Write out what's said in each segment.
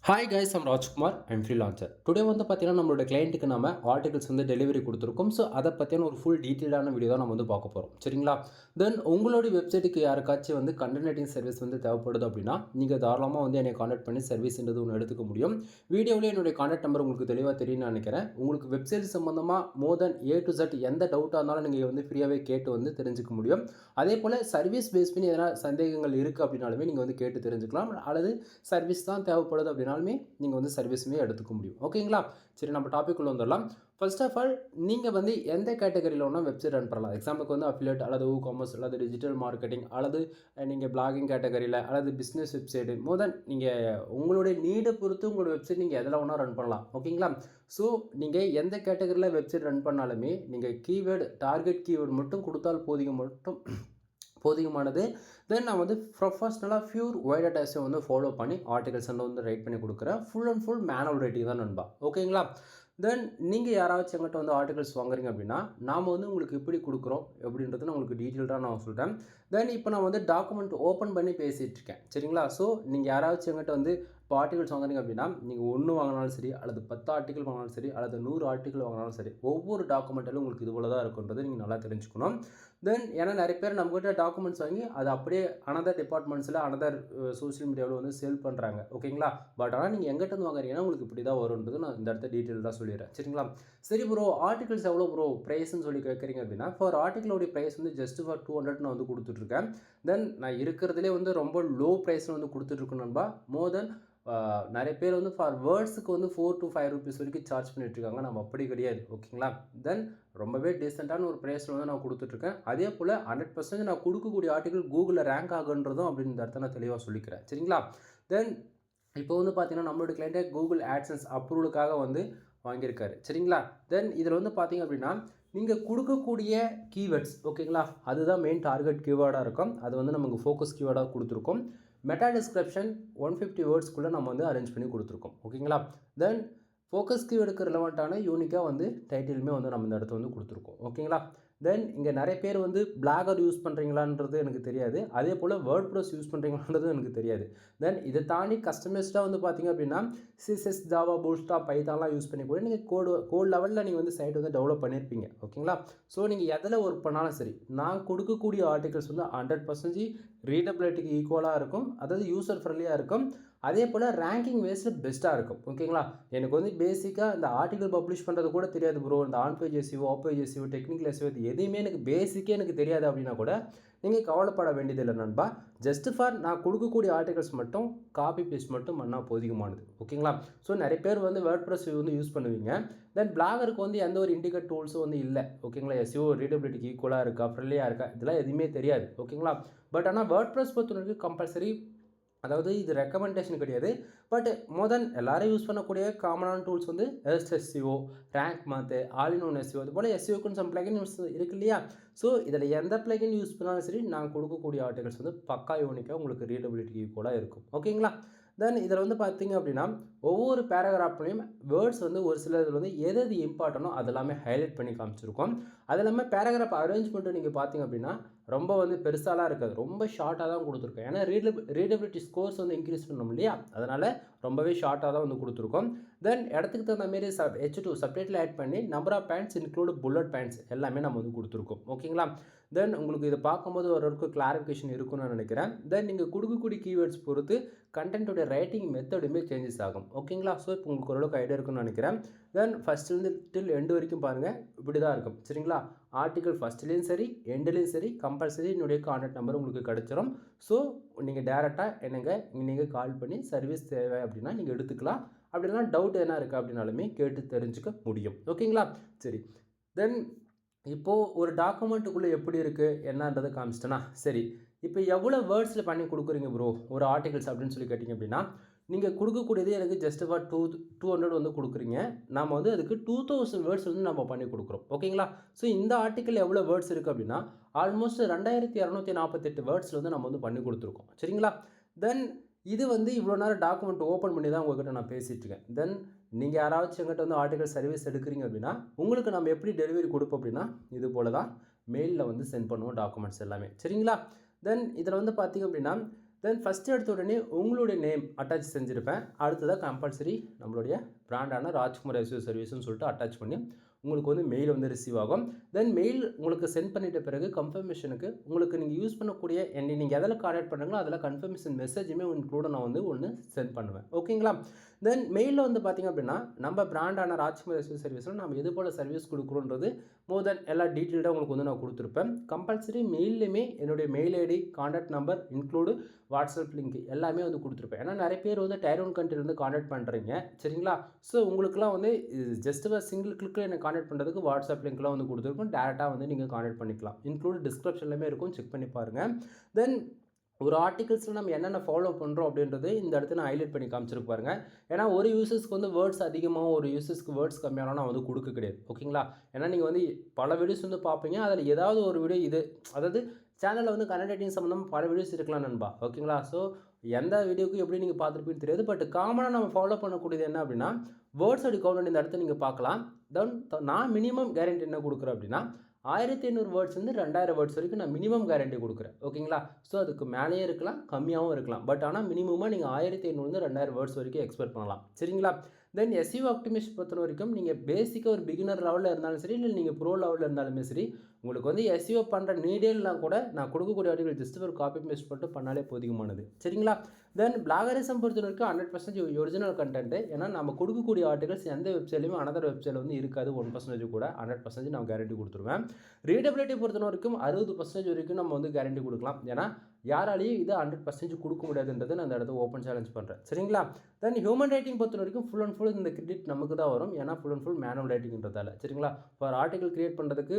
Hi guys, I'm Rajkumar. I'm freelancer. Today வந்து பார்த்தீங்கன்னா, நம்மளோட கிளையண்ட்டுக்கு நம்ம ஆர்டிகல்ஸ் வந்து டெலிவரி கொடுத்துருக்கோம். ஸோ அதை பற்றின ஒரு ஃபுல் டீட்டெயிலான வீடியோ தான் நம்ம வந்து பார்க்க போகிறோம். சரிங்களா? தென் உங்களுடைய வெப்சைட்டுக்கு யாருக்காச்சும் வந்து கண்டென்ட் ரைட்டிங் சர்வீஸ் வந்து தேவைப்படுது அப்படின்னா, நீங்கள் தாராளமாக வந்து என்னை கான்டாக்ட் பண்ணி சர்வீஸ்ன்றது ஒன்று எடுத்துக்க முடியும். வீடியோவில் என்னுடைய கான்டாக்ட் நம்பர் உங்களுக்கு தெளிவாக தெரியும்னு நினைக்கிறேன். உங்களுக்கு வெப்சைட் சம்மந்தமாக மோர் தென் ஏ டு Z எந்த டவுட்டாக இருந்தாலும் நீங்கள் வந்து ஃப்ரீயாகவே கேட்டு வந்து தெரிஞ்சுக்க முடியும். அதே போல் சர்வீஸ் பேஸ் பண்ணி எதனா சந்தேகங்கள் இருக்குது அப்படின்னாலுமே நீங்கள் வந்து கேட்டு தெரிஞ்சுக்கலாம். அல்லது சர்வீஸ் தான் தேவைப்படுது அப்படின்னா நீங்கள் வந்து சர்வீஸுமே எடுத்துக்க முடியும். ஓகேங்களா? சரி, நம்ம டாபிக் உள்ள வந்துடலாம். ஃபர்ஸ்ட் ஆஃப் ஆல், நீங்கள் வந்து எந்த கேட்டகரியில் வேணால் வெப்சைட் ரன் பண்ணலாம். எக்ஸாம்பிளுக்கு வந்து அஃபிலியேட் அல்லது காமர்ஸ் அல்லது டிஜிட்டல் மார்க்கெட்டிங் அல்லது நீங்கள் பிளாகிங் கேட்டகரியில் அல்லது பிஸ்னஸ் வெப்சைட்டு மோதன் நீங்கள் உங்களுடைய நீடை பொறுத்து உங்களோட வெப்சைட் நீங்கள் எதில் வேணால் ரன் பண்ணலாம். ஓகேங்களா? ஸோ நீங்கள் எந்த கேட்டகரியில் வெப்சைட் ரன் பண்ணாலுமே நீங்கள் கீவேர்டு டார்கெட் கீவேர்டு மட்டும் கொடுத்தால் போதிகமானது. தென் நான் வந்து ப்ரொஃபஷ்னலாக ஃபியூர் ஒய்ட் டேஸை வந்து ஃபாலோ பண்ணி ஆர்டிகல்ஸ் வந்து ரைட் பண்ணி கொடுக்குறேன். Full and full manual writing தான் நண்பா. ஓகேங்களா? தென் நீங்கள் யாராச்சும் எங்கிட்ட வந்து ஆர்டிகல்ஸ் வாங்குறீங்க அப்படின்னா, நாம் வந்து உங்களுக்கு எப்படி கொடுக்குறோம் அப்படின்றது நான் உங்களுக்கு டீட்டெயில்டாக நான் சொல்கிறேன். தென் இப்போ நான் வந்து டாக்குமெண்ட் ஓப்பன் பண்ணி பேசிகிட்டு இருக்கேன். சரிங்களா? ஸோ நீங்கள் யாராச்சும் எங்கிட்ட வந்து இப்போ ஆர்டிகல்ஸ் வாங்குறீங்க அப்படின்னா, நீங்கள் 1 வாங்கினாலும் சரி, அல்லது 10 ஆர்டிகல் வாங்கினாலும் சரி, அல்லது 100 ஆர்டிகல் வாங்கினாலும் சரி, ஒவ்வொரு டாக்குமெண்ட்டிலும் உங்களுக்கு இது போல தான் இருக்குன்றது நீங்கள் நல்லா தெரிஞ்சுக்கணும். தென் ஏன்னா நிறைய பேர் நம்மகிட்ட டாக்குமெண்ட்ஸ் வாங்கி அதை அப்படியே அனதர் டிபார்ட்மெண்ட்ஸில் அனதர் சோஷியல் மீடியாவில் வந்து சேல் பண்ணுறாங்க. ஓகேங்களா? பட் ஆனால் நீங்கள் எங்கிட்ட வந்து வாங்குறீங்கன்னா உங்களுக்கு இப்படி தான் வரும்ன்றது நான் இந்த இடத்த டீட்டெயில் தான் சொல்லிடுறேன். சரிங்களா? சரி ப்ரோ, ஆர்டிகல்ஸ் எவ்வளோ ப்ரோ ப்ரைஸ்ன்னு சொல்லி கேட்குறீங்க அப்படின்னா, ஃபார் ஆர்டிகளோடைய ப்ரைஸ் வந்து ஜஸ்ட் ஃபார் 200 நான் வந்து கொடுத்துட்ருக்கேன். தென் நான் இருக்கிறதுலே வந்து ரொம்ப லோ ப்ரைஸில் வந்து கொடுத்துட்ருக்கேன் நண்பா. மோர் தென் நிறைய பேர் வந்து ஃபார் வேர்ட்ஸுக்கு வந்து 4 to 5 rupees வரைக்கும் சார்ஜ் பண்ணிட்டுருக்காங்க. நம்ம அப்படி கிடையாது. ஓகேங்களா? தென் ரொம்பவே டீசெண்டான ஒரு ப்ரைஸில் வந்து நான் கொடுத்துட்ருக்கேன். அதே போல் 100% நான் கொடுக்கக்கூடிய ஆர்டிகல் கூகுளில் ரேங்க் ஆகுன்றதும் அப்படின்னு இந்த இடத்த நான் தெளிவாக சொல்லிக்கிறேன். சரிங்களா? தென் இப்போ வந்து பார்த்தீங்கன்னா, நம்மளோட கிளைண்ட்டே கூகுள் ஆட்சன்ஸ் அப்ரூவலுக்காக வந்து வாங்கியிருக்காரு. சரிங்களா? தென் இதில் வந்து பார்த்தீங்க அப்படின்னா, நீங்கள் கொடுக்கக்கூடிய கீவேர்ட்ஸ் ஓகேங்களா, அதுதான் மெயின் டார்கெட் கீவேர்டாக இருக்கும். அது வந்து நமக்கு ஃபோக்கஸ் கீவேர்டாக கொடுத்துருக்கோம். மெட்டா டிஸ்கிரிப்ஷன் 150 வேர்ட்ஸ்க்குள்ளே நம்ம வந்து அரேஞ்ச் பண்ணி கொடுத்துருக்கோம். ஓகேங்களா? தென் ஃபோக்கஸ் கீவேர்டுக்கு ரிலவெண்ட்டான யூனிக்காக வந்து டைட்டிலுமே வந்து நம்ம இந்த இடத்துல வந்து கொடுத்துருக்கோம். ஓகேங்களா? தென் இங்கே நிறைய பேர் வந்து பிளாகர் யூஸ் பண்ணுறீங்களான்றது எனக்கு தெரியாது. அதே போல் வேர்ட் ப்ரெஸ் யூஸ் பண்ணுறீங்களான்றதும் எனக்கு தெரியாது. தென் இதை தாண்டி கஸ்டமைஸ்டாக வந்து பார்த்தீங்க அப்படின்னா, சிஎஸ்எஸ், ஜாவா, பூட்ஸ்ட்ராப், பைத்தான்லாம் யூஸ் பண்ணி கூட நீங்கள் கோட் லெவலில் நீங்கள் வந்து சைட் வந்து டெவலப் பண்ணியிருப்பீங்க. ஓகேங்களா? ஸோ நீங்கள் எதில் ஒர்க் பண்ணாலும் சரி, நான் கொடுக்கக்கூடிய ஆர்டிகல்ஸ் வந்து 100% ரீடபிலிட்டிக்கு ஈக்குவலாக இருக்கும். அதாவது யூசர் ஃப்ரெண்ட்லியாக இருக்கும். அதே போல் ரேங்கிங் வேஸில் பெஸ்ட்டாக இருக்கும். ஓகேங்களா? எனக்கு வந்து பேசிக்காக இந்த ஆர்டிகல் பப்ளிஷ் பண்ணுறது கூட தெரியாது ப்ரோ. இந்த on page SEO, off page SEO, technical SEO இது எதுவுமே எனக்கு பேசிக்கே எனக்கு தெரியாது அப்படின்னா கூட நீங்கள் கவலைப்பட வேண்டியதில்லை நண்பா. ஜஸ்ட் ஃபார் நான் கொடுக்கக்கூடிய ஆர்டிகல்ஸ் மட்டும் காப்பி பேஸ்ட் மட்டும் பண்ணால் போதிகமானது. ஓகேங்களா? ஸோ நிறைய பேர் வந்து வேர்ட் ப்ரெஸ் வந்து யூஸ் பண்ணுவீங்க. தென் பிளாகருக்கு வந்து எந்த ஒரு இண்டிகேட் டூல்ஸும் வந்து இல்லை. ஓகேங்களா? எஸ்இஓ ரீடபிலிட்டிக்கு ஈக்குவலாக இருக்கா, ஃப்ரெண்ட்லியாக இருக்கா, இதெல்லாம் எதுவுமே தெரியாது. ஓகேங்களா? பட் ஆனால் வேர்ட் ப்ரெஸ் பொறுத்தவரைக்கும் கம்பல்சரி, அதாவது இது ரெக்கமெண்டேஷன் கிடையாது. பட் மோர் எல்லாரும் யூஸ் பண்ணக்கூடிய காமனான டூல்ஸ் வந்து எஸ்எஸ்சிஓ, ரேங்க் மாத்து, ஆல் இன் ஒன் எஸ்இஓ, அது போல் எஸ்இஓக்குன்னு சம் பிளகின் யூஸ் இருக்கு இல்லையா? ஸோ இதில் எந்த பிளகின் யூஸ் பண்ணாலும் சரி, நான் கொடுக்கக்கூடிய ஆர்டிகல்ஸ் வந்து பக்கா யூனிக்காக உங்களுக்கு ரீடபிலிட்டிக்கு ஈக்குவலாக இருக்கும். ஓகேங்களா? தென் இதில் வந்து பார்த்தீங்க அப்படின்னா, ஒவ்வொரு பேராகிராஃப்லையும் வேர்ட்ஸ் வந்து ஒரு சில இதில் வந்து எது இம்பார்ட்டனோ அதெல்லாமே ஹைலைட் பண்ணி காமிச்சிருக்கோம். அது இல்லாமல் பேராகிராஃப் அரேஞ்ச்மெண்ட்டு நீங்கள் பார்த்தீங்க அப்படின்னா, ரொம்ப வந்து பெருசாலாம் இருக்காது. ரொம்ப ஷார்ட்டாக தான் கொடுத்துருக்கோம். ஏன்னா ரீடபிலிட்டி ஸ்கோர்ஸ் வந்து இன்க்ரீஸ் பண்ணணும் இல்லையா? அதனால் ரொம்பவே ஷார்ட்டாக தான் வந்து கொடுத்துருக்கோம். தென் இடத்துக்கு தகுந்த மாரி H2 சப்டைட்டில் ஆட் பண்ணி number of points include bullet points எல்லாமே நம்ம வந்து கொடுத்துருக்கோம். ஓகேங்களா? தென் உங்களுக்கு இதை பார்க்கும்போது ஓரளவுக்கு கிளாரிஃபிகேஷன் இருக்குன்னு நான் நினைக்கிறேன். தென் நீங்கள் கொடுக்கக்கூடிய கீவேர்ட்ஸ் பொறுத்து கண்டென்ட்டோட ரைட்டிங் மெத்தடுமே சேஞ்சஸ் ஆகும். ஓகேங்களா? ஸோ இப்போ உங்களுக்கு ஓரளவுக்கு ஐடியா இருக்குன்னு நினைக்கிறேன். தென் ஃபஸ்ட்லேருந்து டில் எண்டு வரைக்கும் பாருங்கள், இப்படி தான் இருக்கும். சரிங்களா? ஆர்டிகல் ஃபஸ்ட்லேயும் சரி, எண்டுலேயும் சரி, கம்பல்சரி என்னுடைய கான்டாக்ட் நம்பர் உங்களுக்கு கிடச்சிரும். ஸோ நீங்கள் டேரெக்டாக என்னங்க நீங்கள் கால் பண்ணி சர்வீஸ் தேவை அப்படின்னா நீங்கள் எடுத்துக்கலாம். அப்படின்னா டவுட் என்ன இருக்குது அப்படின்னாலுமே கேட்டு தெரிஞ்சுக்க முடியும். ஓகேங்களா? சரி. தென் இப்போது ஒரு டாக்குமெண்ட்டுக்குள்ளே எப்படி இருக்குது என்னன்றதை காமிச்சிட்டேன்னா, சரி இப்போ எவ்வளோ வேர்ட்ஸில் பண்ணி கொடுக்குறீங்க ப்ரோ ஒரு ஆர்டிகல்ஸ் அப்படின்னு சொல்லி கேட்டிங்க அப்படின்னா, நீங்கள் கொடுக்கக்கூடியது எனக்கு ஜஸ்ட் ஃபார் 200 வந்து கொடுக்குறீங்க. நம்ம வந்து அதுக்கு 2000 வேர்ட்ஸ் வந்து நம்ம பண்ணி கொடுக்குறோம். ஓகேங்களா? ஸோ இந்த ஆர்டிக்கல் எவ்வளோ வேர்ட்ஸ் இருக்குது அப்படின்னா, ஆல்மோஸ்ட் 2248 வேர்ட்ஸில் வந்து நம்ம வந்து பண்ணி கொடுத்துருக்கோம். சரிங்களா? தென் இது வந்து இவ்வளோ நேரம் டாக்குமெண்ட் ஓப்பன் பண்ணி தான் உங்கள்கிட்ட நான் பேசிகிட்டு இருக்கேன். தென் நீங்கள் யாராச்சும் எங்கிட்ட வந்து ஆர்டிகல் சர்வீஸ் எடுக்கிறீங்க அப்படின்னா, உங்களுக்கு நம்ம எப்படி டெலிவரி கொடுப்போம் அப்படின்னா, இது போல தான் மெயிலில் வந்து சென்ட் பண்ணுவோம் டாக்குமெண்ட்ஸ் எல்லாமே. சரிங்களா? தென் இதில் வந்து பார்த்திங்க அப்படின்னா, தென் ஃபஸ்ட்டு எடுத்த உடனே உங்களுடைய நேம் அட்டாச் செஞ்சுருப்பேன். அடுத்ததாக கம்பல்சரி நம்மளுடைய பிராண்டான ராஜ்குமார் எஸ்யூ சர்வீஸ்னு சொல்லிட்டு அட்டாச் பண்ணி உங்களுக்கு வந்து மெயில் வந்து ரிசீவ் ஆகும். தென் மெயில் உங்களுக்கு சென்ட் பண்ணிட்ட பிறகு கன்ஃபர்மேஷனுக்கு உங்களுக்கு நீங்கள் யூஸ் பண்ணக்கூடிய என்னை நீங்கள் எதில் கான்டாக்ட் பண்ணுறீங்களோ அதில் கன்ஃபர்மேஷன் மெசேஜுமே கூட நான் வந்து ஒன்று சென்ட் பண்ணுவேன். ஓகேங்களா? தென் மெயிலில் வந்து பார்த்திங்க அப்படின்னா நம்ம பிராண்டான ராஜ்குமார் எஸ்யூ சர்வீஸில் நம்ம எது போல் சர்வீஸ் கொடுக்குறோன்றது மோர் தென் எல்லா டீட்டெயில்டாக உங்களுக்கு வந்து நான் கொடுத்துருப்பேன். கம்பல்சரி மெயிலுமே என்னுடைய mail ID, contact number include WhatsApp link எல்லாமே வந்து கொடுத்துருப்பேன். ஏன்னா நிறைய பேர் வந்து டயர் 1 கண்ட்ரிலேருந்து கான்டாக்ட் பண்ணுறீங்க, சரிங்களா? ஸோ உங்களுக்குலாம் வந்து ஜஸ்ட் சிங்கிள் கிளிக்கில் எனக்கு கான்டாக்ட் பண்ணுறதுக்கு வாட்ஸ்அப் லிங்க்லாம் வந்து கொடுத்துருக்கோம். டேரெக்டாக வந்து நீங்கள் கான்டாக்ட் பண்ணிக்கலாம். இன்க்ளூட் டிஸ்கிரிப்ஷன்லையுமே இருக்கும், செக் பண்ணி பாருங்கள். தென் ஒரு ஆர்டிகல்ஸில் நம்ம என்னென்ன ஃபாலோ பண்ணுறோம் அப்படின்றது இந்த இடத்துல நான் ஹைலைட் பண்ணி காமிச்சிருக்கு பாருங்கள். ஏன்னா ஒரு யூசர்ஸ்க்கு வந்து வேர்ட்ஸ் அதிகமாக, ஒரு யூசர்ஸ்க்கு வேர்ட்ஸ் கம்மியானா நான் வந்து கொடுக்க கிடையாது. ஓகேங்களா? ஏன்னா நீங்கள் வந்து பல வீடியோஸ் வந்து பார்ப்பீங்க, அதில் ஏதாவது ஒரு வீடியோ இது அதாவது சேனலில் வந்து கன்னட ரைட்டிங் சம்மந்தமாக பல வீடியோஸ் இருக்கலாம் நண்பா. ஓகேங்களா? ஸோ எந்த வீடியோக்கு எப்படி நீங்கள் பார்த்துருப்பீங்கன்னு தெரியாது. பட் காமனாக நம்ம ஃபாலோ பண்ணக்கூடியது என்ன அப்படின்னா வேர்ட்ஸ் அடி கவுண்ட் இந்த இடத்த நீங்கள் பார்க்கலாம். தென் நான் மினிமம் கேரண்டி என்ன கொடுக்குறேன் அப்படின்னா 1500 வேர்ட்ஸ் வந்து 2000 வேர்ட்ஸ் வரைக்கும் நான் மினிமம் கேரண்டி கொடுக்குறேன். ஓகேங்களா? ஸோ அதுக்கு மேலேயே இருக்கலாம், கம்மியாகவும் இருக்கலாம். பட் ஆனால் மினிமமாக நீங்கள் 1500 2000 வேர்ட்ஸ் வரைக்கும் எக்ஸ்பெக்ட் பண்ணலாம். சரிங்களா? தென் எஸ்இஓ ஆப்டிமைசேஷன் பொறுத்த வரைக்கும் நீங்கள் பேசிக்காக ஒரு பிகினர் லெவலில் இருந்தாலும் சரி, இல்லை நீங்கள் ப்ரோ லெவலில் இருந்தாலுமே சரி, உங்களுக்கு வந்து எஸ்இஓ பண்ணுற நீடேலாம் கூட நான் கொடுக்கக்கூடிய ஆர்டிகல் ஜஸ்ட் ஒரு காப்பி பேஸ்ட் மட்டும் பண்ணாலே போதிகமானது. சரிங்களா? தென் பிளாகரிசம் பொறுத்த வரைக்கும் 100% ஒரிஜினல் கண்டென்ட். ஏன்னா நம்ம கொடுக்கக்கூடிய ஆர்டிகல்ஸ் எந்த வெப்சைட்லையுமே அனதர் வெப்சைட்டில் வந்து இருக்காது. 1% கூட 100% நான் கேரண்டி கொடுத்துருவேன். ரீடபிலிட்டி பொறுத்த வரைக்கும் 60% வரைக்கும் நம்ம வந்து கேரண்டி கொடுக்கலாம். ஏன்னா யாராலையும் இதை 100% கொடுக்க முடியாதுன்றது நான் அந்த இடத்த ஓப்பன் சேலஞ்ச் பண்ணுறேன். சரிங்களா? தென் ஹியூமன் ரைட்டிங் பொறுத்த வரைக்கும் ஃபுல் அண்ட் ஃபுல் இந்த கிரெடிட் நமக்கு தான் வரும். ஏன்னா ஃபுல் அண்ட் ஃபுல் மேனுவல் ரைட்டிங்கிறதால. சரிங்களா? ஃபார் ஆர்டிகல் கிரியேட் பண்ணுறதுக்கு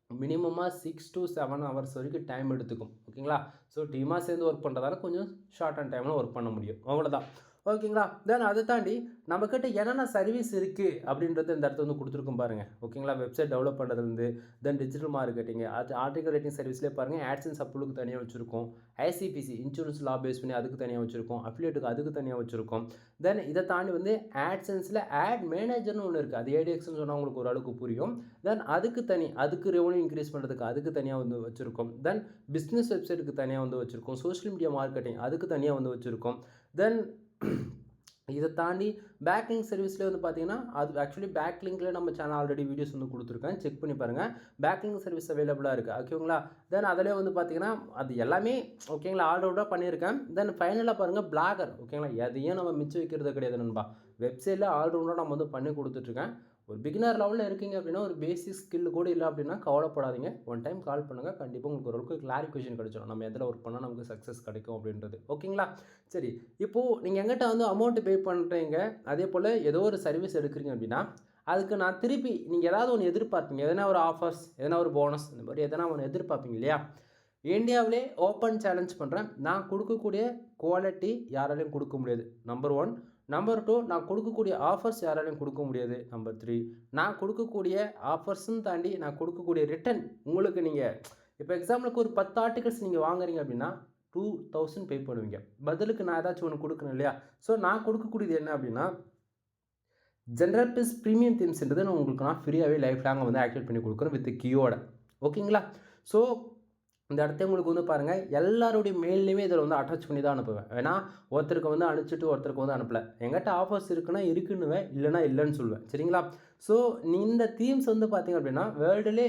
மினிமமாக 6 to 7 ஹவர்ஸ் வரைக்கும் டைம் எடுத்துக்கும். ஓகேங்களா? ஸோ டீமாக சேர்ந்து ஒர்க் பண்ணுறதால கொஞ்சம் ஷார்ட் அண்ட் டைமில் ஒர்க் பண்ண முடியும். அவ்வளோதான். ஓகேங்களா? தென் அதை தாண்டி நம்மக்கிட்ட என்னென்ன சர்வீஸ் இருக்குது அப்படின்றது இந்த இடத்துல வந்து கொடுத்துருக்கும் பாருங்கள். ஓகேங்களா? வெப்சைட் டெவலப் பண்ணுறதுலேருந்து then digital marketing, article writing சர்வீஸ்லேயே பாருங்கள். ஆட்சன்ஸ் அப்ரூவலுக்கு தனியாக வச்சுருக்கோம். ஐசிபிசி இன்சூரன்ஸ் லா பேஸ் பண்ணி அதுக்கு தனியாக வச்சுருக்கோம். அஃபிலியேட்டுக்கு அதுக்கு தனியாக வச்சுருக்கோம். தென் இதை தாண்டி வந்து ஆட்சன்ஸில் ஆட் மேனேஜர்னு ஒன்று இருக்குது. அது ஏடிஎக்ஸ்னு சொன்னால் உங்களுக்கு ஓரளவுக்கு புரியும். தென் அதுக்கு ரெவன்யூ இன்க்ரீஸ் பண்ணுறதுக்கு அதுக்கு தனியாக வந்து வச்சுருக்கோம். தென் பிஸ்னஸ் வெப்சைட்டுக்கு தனியாக வந்து வச்சுருக்கோம். சோஷியல் மீடியா மார்க்கெட்டிங் அதுக்கு தனியாக வந்து வச்சுருக்கோம். தென் இதை தாண்டி பேக்லிங்க் சர்வீஸ்லேயே வந்து பார்த்தீங்கன்னா அது ஆக்சுவலி பேக்லிங்கில் நம்ம சேனல் ஆல்ரெடி வீடியோஸ் வந்து கொடுத்துருக்கேன், செக் பண்ணி பாருங்கள். பேக்லிங்க் சர்வீஸ் அவைலபிளாக இருக்குது. ஓகேங்களா? தென் அதிலே வந்து பார்த்தீங்கன்னா அது எல்லாமே ஓகேங்களா ஆல்ரவுண்டாக பண்ணியிருக்கேன். தென் ஃபைனலாக பாருங்கள் பிளாகர். ஓகேங்களா? எதையும் நம்ம மிச்சம் வைக்கிறது கிடையாது நண்பா. வெப்சைட்டில் ஆல்ரவுண்டாக நம்ம வந்து பண்ணி கொடுத்துட்ருக்கேன். ஒரு பிகினர் லெவலில் இருக்கீங்க அப்படின்னா ஒரு பேசிக் ஸ்கில் கூட இல்லை அப்படின்னா கவலைப்படாதீங்க. ஒன் டைம் கால் பண்ணுங்கள், கண்டிப்பாக உங்களுக்கு ஓரளவுக்கு கிளாரிஃபிகேஷன் கிடைச்சிடும். நம்ம எதில் ஒர்க் பண்ணால் நமக்கு சக்ஸஸ் கிடைக்கும் அப்படின்றது. ஓகேங்களா? சரி, இப்போது நீங்கள் எங்கிட்ட வந்து அமௌண்ட்டு பே பண்ணுறீங்க, அதே போல் ஏதோ ஒரு சர்வீஸ் எடுக்கிறீங்க அப்படின்னா அதுக்கு நான் திருப்பி நீங்கள் ஏதாவது ஒன்று எதிர்பார்ப்பீங்க. எதனா ஒரு ஆஃபர்ஸ், எதனா ஒரு போனஸ், இந்த மாதிரி எதனா ஒன்று எதிர்பார்ப்பீங்க இல்லையா? இந்தியாவிலே ஓப்பன் சேலஞ்ச் பண்ணுறேன். நான் கொடுக்கக்கூடிய குவாலிட்டி யாராலையும் கொடுக்க முடியாது. நம்பர் 1. நம்பர் 2, நான் கொடுக்கக்கூடிய ஆஃபர்ஸ் யாராலையும் கொடுக்க முடியாது. நம்பர் 3, நான் கொடுக்கக்கூடிய ஆஃபர்ஸும் தாண்டி நான் கொடுக்கக்கூடிய ரிட்டர்ன் உங்களுக்கு நீங்கள் இப்போ எக்ஸாம்பிளுக்கு ஒரு 10 ஆர்டிகல்ஸ் நீங்கள் வாங்குறீங்க அப்படின்னா 2000 பே பண்ணுவீங்க. பதிலுக்கு நான் ஏதாச்சும் ஒன்று கொடுக்கணும் இல்லையா? ஸோ நான் கொடுக்கக்கூடியது என்ன அப்படின்னா ஜென்ரல் ப்ளஸ் ப்ரீமியம் தீம்ஸ்ன்றது நான் உங்களுக்கு ஃப்ரீயாகவே லைஃப் லாங் வந்து ஆக்டிவேட் பண்ணி கொடுக்குறேன் வித் கீயோட. ஓகேங்களா? ஸோ இந்த இடத்த உங்களுக்கு வந்து பாருங்கள், எல்லாருடைய மெயிலையுமே இதில் வந்து அட்டாச் பண்ணி தான் அனுப்புவேன். ஏன்னா ஒருத்தருக்கு வந்து அனுப்பிச்சிட்டு ஒருத்தருக்கு வந்து அனுப்பலை. எங்கிட்ட ஆஃபர்ஸ் இருக்குன்னா இருக்குன்னுவேன், இல்லைனா இல்லைன்னு சொல்லுவேன். சரிங்களா? ஸோ இந்த தீம்ஸ் வந்து பார்த்திங்க அப்படின்னா வேர்ல்டுலே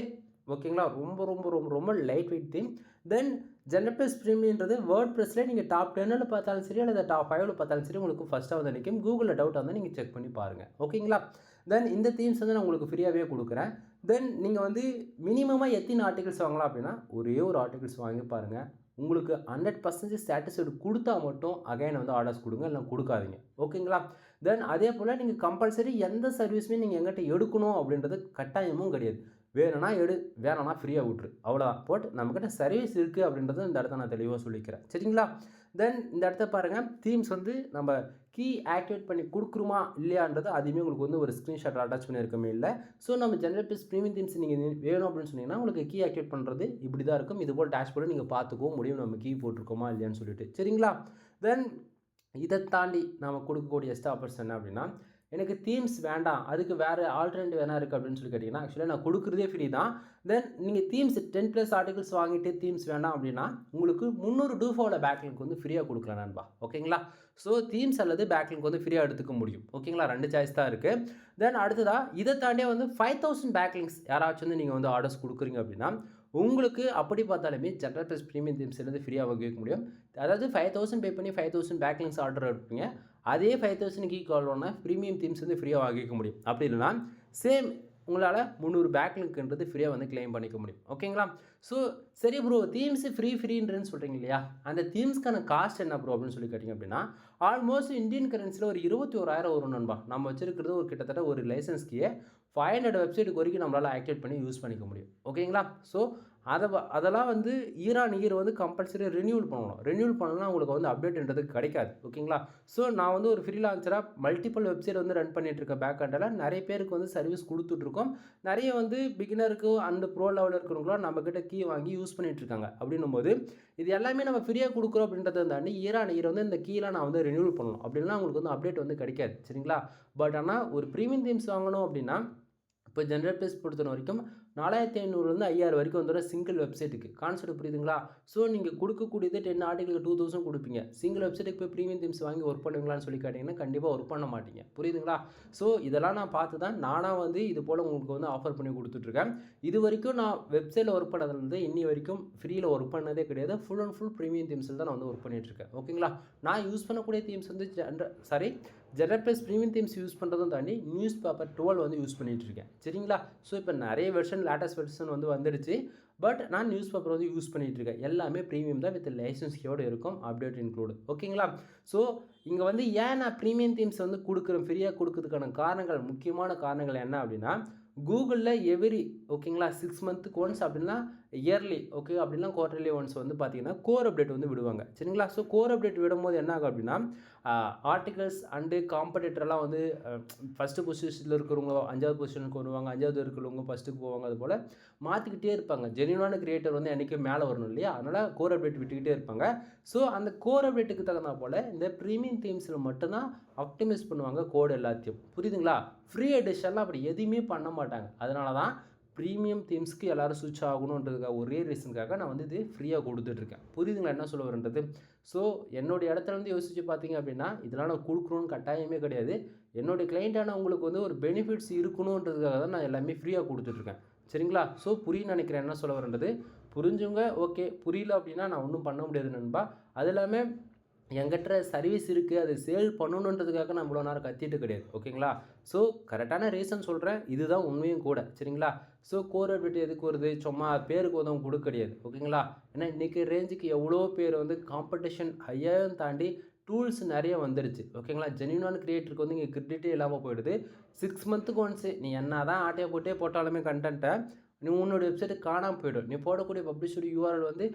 ஓகேங்களா ரொம்ப ரொம்ப ரொம்ப ரொம்ப லைட் வெயிட் தீம். தென் ஜெனரல் ப்ரீமியன்றது வேர்ட் ப்ரெஸ்ஸில் நீங்கள் டாப் 10ல் பார்த்தாலும் சரி அல்லது டாப் 5ல் பார்த்தாலும் சரி உங்களுக்கு ஃபஸ்ட்டாக வந்து நிற்கும். கூகுளில் டவுட் வந்து நீங்கள் செக் பண்ணி பாருங்கள். ஓகேங்களா? தென் இந்த தீம்ஸ் வந்து நான் உங்களுக்கு ஃப்ரீயாகவே கொடுக்குறேன். தென் நீங்கள் வந்து மினிமமாக எத்தனை ஆர்டிகல்ஸ் வாங்கலாம் அப்படின்னா ஒரே ஒரு ஆர்டிகல்ஸ் வாங்கி பாருங்கள். உங்களுக்கு 100% சாட்டிஸ்ஃபைடு கொடுத்தா மட்டும் அகைன் வந்து ஆர்டர்ஸ் கொடுங்க, இல்லை கொடுக்காதீங்க. ஓகேங்களா? தென் அதே போல் நீங்கள் கம்பல்சரி எந்த சர்வீஸுமே நீங்கள் எங்கிட்ட எடுக்கணும் அப்படின்றது கட்டாயமும் கிடையாது. வேணும்னா எடு, வேணும்னா ஃப்ரீயாக விட்ரு, அவ்வளோதான். பட் நம்மக்கிட்ட சர்வீஸ் இருக்குது அப்படின்றத இந்த இடத்த நான் தெளிவாக சொல்லிக்கிறேன். சரிங்களா? தென் இந்த இடத்த பாருங்கள், தீம்ஸ் வந்து நம்ம கீ ஆக்டிவேட் பண்ணி கொடுக்குறோமா இல்லையான்றது அதையுமே உங்களுக்கு வந்து ஒரு ஸ்க்ரீன்ஷாட் அட்டாச் பண்ணியிருக்கமே இல்லை. ஸோ நம்ம ஜெனரல் ப்ளஸ் ப்ரீமியம் தீம்ஸ் நீங்கள் வேணும் அப்படின்னு சொன்னீங்கன்னா உங்களுக்கு கீ ஆக்டிவேட் பண்ணுறது இப்படி தான் இருக்கும். இது போல் டேஷ்போர்டு நீங்கள் பார்த்துக்கவும் முடியும் நம்ம கீ போட்டிருக்கோமா இல்லையான்னு சொல்லிட்டு. சரிங்களா? தென் இதை தாண்டி நாம் கொடுக்கக்கூடிய எக்ஸ்ட்ரா ஆஃபர்ஸ் என்ன அப்படின்னா எனக்கு தீம்ஸ் வேண்டாம், அதுக்கு வேறு ஆல்டர்னேட்டிவ் எதனா இருக்குது அப்படின்னு சொல்லி கேட்டிங்கன்னா, ஆக்சுவலாக நான் கொடுக்குறதே ஃப்ரீ தான். தென் நீங்கள் தீம்ஸ் 10+ ஆர்டிகல்ஸ் வாங்கிட்டு தீம்ஸ் வேண்டாம் அப்படின்னா உங்களுக்கு 300 டூஃபாவோட பேக்லிங்க் வந்து ஃப்ரீயாக கொடுக்குறேன் நண்பா. ஓகேங்களா? ஸோ தீம்ஸ் அல்லது பேக்லிங்க் வந்து ஃப்ரீயாக எடுத்துக்க முடியும். ஓகேங்களா? 2 சாய்ஸ் தான் இருக்குது. தென் அடுத்ததாக இதை தாண்டியே வந்து 5000 பேக்லிங்க்ஸ் யாராச்சும் வந்து நீங்கள் வந்து ஆர்டர்ஸ் கொடுக்குறீங்க அப்படின்னா உங்களுக்கு அப்படி பார்த்தாலுமே ஜென்ரல் ப்ளஸ் ப்ரீமியம் தீம்ஸ்லேருந்து ஃப்ரீயாக வைக்க முடியும். அதாவது 5000 பே பண்ணி 5000 பேக்லிங்க்ஸ் ஆர்டர் எடுப்பீங்க. அதே 5000 கீ கால்னா ப்ரீமியம் தீம்ஸ் வந்து ஃப்ரீயாக வாங்கிக்க முடியும். அப்படி இல்லைனா சேம் உங்களால் 300 பேக்லிங்க்ன்றது ஃப்ரீயாக வந்து கிளைம் பண்ணிக்க முடியும். ஓகேங்களா? ஸோ சரி ப்ரோ, தீம்ஸ் ஃப்ரீன்றன்னு சொல்கிறீங்க இல்லையா, அந்த தீம்ஸ்க்கான காஸ்ட் என்ன ப்ரோ அப்படின்னு சொல்லி கேட்டிங்க அப்படின்னா ஆல்மோஸ்ட் இந்தியன் கரன்சியில் ஒரு 21,000 வரும் நண்பா. நம்ம வச்சிருக்கிறது ஒரு கிட்டத்தட்ட ஒரு லைசன்ஸ்க்கு 500 வெப்சைட்டுக்கு வரைக்கும் நம்மளால் ஆக்டிவேட் பண்ணி யூஸ் பண்ணிக்க முடியும். ஓகேங்களா? ஸோ அதெல்லாம் வந்து இயர் வந்து கம்பல்சரி ரினியூவல் பண்ணணும். ரினியூவல் பண்ணலன்னா உங்களுக்கு வந்து அப்டேட்ன்றது கிடைக்காது. ஓகேங்களா? ஸோ நான் வந்து ஒரு ஃப்ரீலான்சராக மல்டிபிள் வெப்சைட் வந்து ரன் பண்ணிகிட்ருக்கேன். பேக் எண்டில் நிறைய பேருக்கு வந்து சர்வீஸ் கொடுத்துட்ருக்கோம். நிறைய வந்து பிகினருக்கு அந்த ப்ரோ லெவலில் இருக்கிறவங்களும் நம்மக்கிட்ட கீ வாங்கி யூஸ் பண்ணிகிட்ருக்காங்க. அப்படின்னும் போது இது எல்லாமே நம்ம ஃப்ரீயாக கொடுக்குறோம் அப்படின்றத தாண்டி இயர் வந்து இந்த கீழே நான் வந்து ரினியூவல் பண்ணணும். அப்படின்னா உங்களுக்கு வந்து அப்டேட் வந்து கிடைக்காது. சரிங்களா? பட் ஆனால் ஒரு ப்ரீமியம் தீம்ஸ் வாங்கணும் அப்படின்னா இப்போ ஜென்ரல் ப்ளஸ் பொறுத்த வரைக்கும் 4500 5000 வரைக்கும் வந்துடும் சிங்கிள் வெப்சைட்டுக்கு. கான்செப்ட் புரியுதுங்களா? ஸோ நீங்கள் கொடுக்கக்கூடியது 10 ஆர்டிகளுக்கு 2000 கொடுப்பீங்க. சிங்கிள் வெப்சைட்டுக்கு போய் ப்ரீமியம் தீம்ஸ் வாங்கி ஒர்க் பண்ணுவீங்களான்னு சொல்லி கேட்டிங்கன்னா கண்டிப்பாக ஒர்க் பண்ண மாட்டீங்க. புரியுதுங்களா? ஸோ இதெல்லாம் நான் பார்த்து தான் நானாக வந்து இது போல் உங்களுக்கு வந்து ஆஃபர் பண்ணி கொடுத்துட்ருக்கேன். இது வரைக்கும் நான் வெப்சைட்டில் ஒர்க் பண்ணதுலேருந்து இன்னி வரைக்கும் ஃப்ரீயில் ஒர்க் பண்ணதே கிடையாது. ஃபுல் அண்ட் ஃபுல் ப்ரீமியம் தீம்ஸில் தான் நான் வந்து ஒர்க் பண்ணிகிட்ருக்கேன். ஓகேங்களா? நான் யூஸ் பண்ணக்கூடிய தீம்ஸ் வந்து general plus premium themes use பண்ணுறதும் தாண்டி நியூஸ் பேப்பர் 12 வந்து யூஸ் பண்ணிகிட்ருக்கேன். சரிங்களா? ஸோ இப்போ நிறைய லேட்டஸ்ட் வெர்ஷன் வந்து வந்துடுச்சு. பட் நான் நியூஸ் பேப்பர் வந்து யூஸ் பண்ணிகிட்ருக்கேன். எல்லாமே ப்ரீமியம் தான் வித் லைசன்ஸ் கீயோடு இருக்கும், அப்டேட் இன்க்ளூடு. ஓகேங்களா? ஸோ இங்கே வந்து ஏன் நான் ப்ரீமியம் தீம்ஸ் வந்து கொடுக்குறேன், ஃப்ரீயாக கொடுக்கறதுக்கான காரணங்கள், முக்கியமான காரணங்கள் என்ன அப்படின்னா கூகுளில் எவ்ரி ஓகேங்களா 6 மந்த்துக்கு ஒன்ஸ் அப்படின்னா இயர்லி ஓகே அப்படின்னா குவார்டர்லி ஒன்ஸ் வந்து பார்த்தீங்கன்னா கோர் அப்டேட் வந்து விடுவாங்க. சரிங்களா? ஸோ கோர் அப்டேட் விடும்போது என்ன ஆகும் அப்படின்னா ஆர்டிகல்ஸ் அண்டு காம்படிட்டர்லாம் வந்து ஃபஸ்ட்டு பொசிஷனில் இருக்கிறவங்க 5வது பொசிஷனுக்கு வருவாங்க, 5வது இருக்கிறவங்க ஃபஸ்ட்டுக்கு போவாங்க. அது போல் மாற்றிக்கிட்டே இருப்பாங்க. ஜென்யூனான கிரியேட்டர் வந்து என்றைக்கும் மேலே வரணும் இல்லையா? அதனால் கோர் அப்டேட் விட்டுக்கிட்டே இருப்பாங்க. ஸோ அந்த கோர் அப்டேட்டுக்கு தகுந்த போல் இந்த ப்ரீமியம் தீம்ஸில் மட்டும்தான் ஆப்டிமைஸ் பண்ணுவாங்க கோடு எல்லாத்தையும். புரியுதுங்களா? ஃப்ரீ எடிஷன்லாம் அப்படி எதுவுமே பண்ண மாட்டாங்க. அதனால தான் ப்ரீமியம் தீம்ஸ்க்கு எல்லோரும் சுவிட்ச் ஆகணுன்றதுக்காக ஒரே ரீசனுக்காக நான் வந்து இது ஃப்ரீயாக கொடுத்துட்ருக்கேன். புரியுதுங்களா என்ன சொல்ல வரன்றது? ஸோ என்னுடைய இடத்துலேருந்து யோசித்து பார்த்தீங்க அப்படின்னா இதெல்லாம் நான் கொடுக்கணுன்னு கட்டாயமே கிடையாது. என்னுடைய கிளைண்ட்டான உங்களுக்கு வந்து ஒரு பெனிஃபிட்ஸ் இருக்கணுன்றதுக்காக தான் நான் எல்லாமே ஃப்ரீயாக கொடுத்துட்ருக்கேன். சரிங்களா? ஸோ புரியுன்னு நினைக்கிறேன் என்ன சொல்ல வரன்றது. புரிஞ்சுங்க ஓகே, புரியல அப்படின்னா நான் ஒன்றும் பண்ண முடியாது நண்பா. அது இல்லாமல் என்கிட்ட சர்வீஸ் இருக்குது, அது சேல் பண்ணணுன்றதுக்காக நான் இவ்வளோ நேரம் கத்திட்டு கிடையாது. ஓகேங்களா? ஸோ கரெக்டான ரீசன் சொல்கிறேன், இதுதான் உண்மையும் கூட. சரிங்களா? ஸோ கோர் அப்டேட் எதுக்கு வருது, சும்மா பேருக்கு உதவும் கொடுக்க கிடையாது. ஓகேங்களா? ஏன்னா இன்றைக்கி ரேஞ்சுக்கு எவ்வளோ பேர் வந்து காம்படிஷன் ஹையாக தாண்டி டூல்ஸ் நிறைய வந்துடுச்சு. ஓகேங்களா? ஜென்யூனான கிரியேட்டருக்கு வந்து இங்கே கிரெடிட்டே இல்லாமல் போயிடுது. 6 மந்த்துக்கு ஒன்ஸு நீ என்ன தான் ஆட்டையை போட்டே போட்டாலுமே கண்டென்ட்டை நீ உன்னோட வெப்சைட்டு காணாமல் போய்டும். நீ போடக்கூடிய பப்ளிஷோட யூஆர்எல் வந்து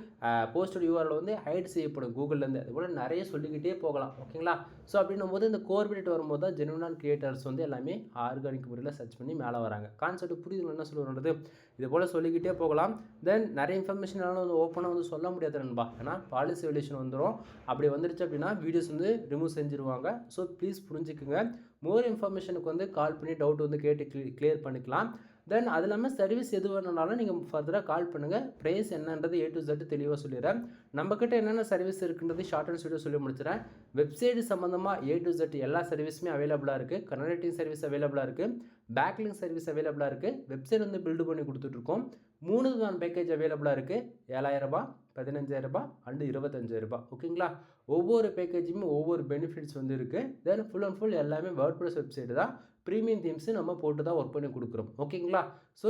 போஸ்டோட யூஆர்எல் வந்து ஹைட் செய்யப்படும் கூகுள்லேருந்து. அதுபோல் நிறைய சொல்லிக்கிட்டே போகலாம். ஓகேங்களா? ஸோ அப்படின்னும் போது இந்த கோர்பரேட் வரும்போது தான் ஜென்யூனான கிரியேட்டர்ஸ் வந்து எல்லாமே ஆர்கானிக் முறையில் சர்ச் பண்ணி மேலே வராங்க. கான்செப்ட் புரியுது என்ன சொல்லுறது? இது போல் சொல்லிக்கிட்டே போகலாம். தென் நிறைய இன்ஃபர்மேஷனால வந்து ஓப்பனாக வந்து சொல்ல முடியாது நண்பா. ஏன்னா பாலிசி வெலியூஷன் வந்துடும். அப்படி வந்துடுச்சு அப்படின்னா வீடியோஸ் வந்து ரிமூவ் செஞ்சுருவாங்க. ஸோ ப்ளீஸ் புரிஞ்சுக்குங்க. மோர் இன்ஃபர்மேஷனுக்கு வந்து கால் பண்ணி டவுட் வந்து கேட்டு கிளியர் பண்ணிக்கலாம். தென் அது இல்லாமல் சர்வீஸ் எது வேணுனாலும் நீங்கள் ஃபர்தராக கால் பண்ணுங்கள். ப்ரைஸ் என்னன்றது A to Z தெளிவாக சொல்லிடுறேன். நம்மக்கிட்ட என்னென்ன சர்வீஸ் இருக்குன்றது ஷார்ட் அண்ட் ஸ்வீட்டாக சொல்லி முடிச்சுறேன். வெப்சைட் சம்மந்தமாக A to Z எல்லா சர்வீஸுமே அவைலபிளாக இருக்குது. கனெக்டிங் சர்வீஸ் அவைலபிளாக இருக்குது. பேக்லிங்க் சர்வீஸ் அவைலபிளாக இருக்குது. வெப்சைட் வந்து பில்டு பண்ணி கொடுத்துட்ருக்கோம். 3 பேக்கேஜ் அவைலபிளாக இருக்குது. 7000 ரூபாய், 15000 ரூபாய் அண்டு 25000 ரூபாய். ஓகேங்களா? ஒவ்வொரு பேக்கேஜுமே ஒவ்வொரு பெனிஃபிட்ஸ் வந்து இருக்குது. தென் ஃபுல் அண்ட் ஃபுல் எல்லாமே வேர்ட்பிரஸ் வெப்சைட்டு தான். ப்ரீமியம் தீம்ஸு நம்ம போட்டு தான் ஒர்க் பண்ணி கொடுக்குறோம். ஓகேங்களா? ஸோ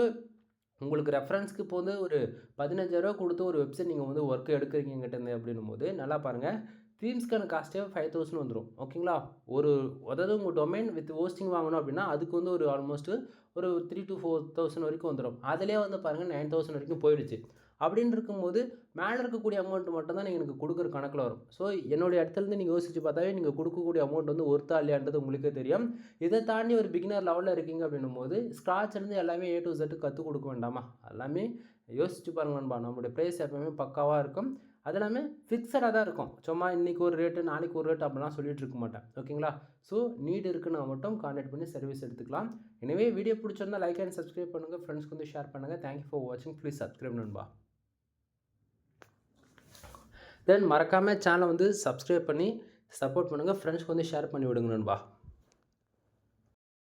உங்களுக்கு ரெஃபரன்ஸ்க்கு இப்போ வந்து ஒரு 15000 ரூபா கொடுத்து ஒரு வெப்சைட் நீங்கள் வந்து ஒர்க் எடுக்கிறீங்க எங்கிட்டேருந்து அப்படின்னும் போது நல்லா பாருங்கள். தீம்ஸ்க்கான காஸ்ட்டே 5000 வந்துடும். ஓகேங்களா? அதாவது உங்கள் டொமைன் வித் ஹோஸ்டிங் வாங்கணும் அப்படின்னா அதுக்கு வந்து ஒரு ஆல்மோஸ்ட்டு ஒரு 3,000 to 4,000 வரைக்கும் வந்துடும். அதிலே வந்து பாருங்கள் 9,000 வரைக்கும் போயிடுச்சு. அப்படின்னு இருக்கும்போது மேலே இருக்கக்கூடிய அமௌண்ட் மட்டும் தான் நீங்கள் எனக்கு கொடுக்குற கணக்கில் வரும். ஸோ என்னுடைய இடத்துலேருந்து நீங்கள் யோசிச்சு பார்த்தாவே நீங்கள் கொடுக்கக்கூடிய அமௌண்ட் வந்து ஒர்த்தா இல்லையான்றது உங்களுக்கே தெரியும். இதை தாண்டி ஒரு பிகினர் லெவலில் இருக்கீங்க அப்படின்னும் போது ஸ்க்ராட்ச்லேருந்து எல்லாமே A to Z கற்றுக் கொடுக்க வேண்டாமா? எல்லாமே யோசிச்சு பாருங்க நண்பா. நம்மளுடைய ப்ரைஸ் எப்பவுமே பக்காவாக இருக்கும். அது எல்லாமே ஃபிக்ஸடாக தான் இருக்கும். சும்மா இன்றைக்கி ஒரு ரேட்டு நாளைக்கு ஒரு ரேட்டு அப்படிலாம் சொல்லிட்டு இருக்க மாட்டேன். ஓகேங்களா? ஸோ நீட் இருக்குன்னா மட்டும் கான்டாக்ட் பண்ணி சர்வீஸ் எடுத்துக்கலாம். எனவே வீடியோ பிடிச்சிருந்தா லைக் அண்ட் சப்ஸ்கிரைப் பண்ணுங்கள். ஃப்ரெண்ட்ஸ்க்கு வந்து ஷேர் பண்ணுங்கள். தேங்க்யூ ஃபார் வாட்சிங். ப்ளீஸ் சப்ஸ்கிரைப் நண்பா. தென் மறக்காமல் சேனலை வந்து சப்ஸ்கிரைப் பண்ணி சப்போர்ட் பண்ணுங்கள். ஃப்ரெண்ட்ஸ்க்கு வந்து ஷேர் பண்ணி விடுங்க நண்பா.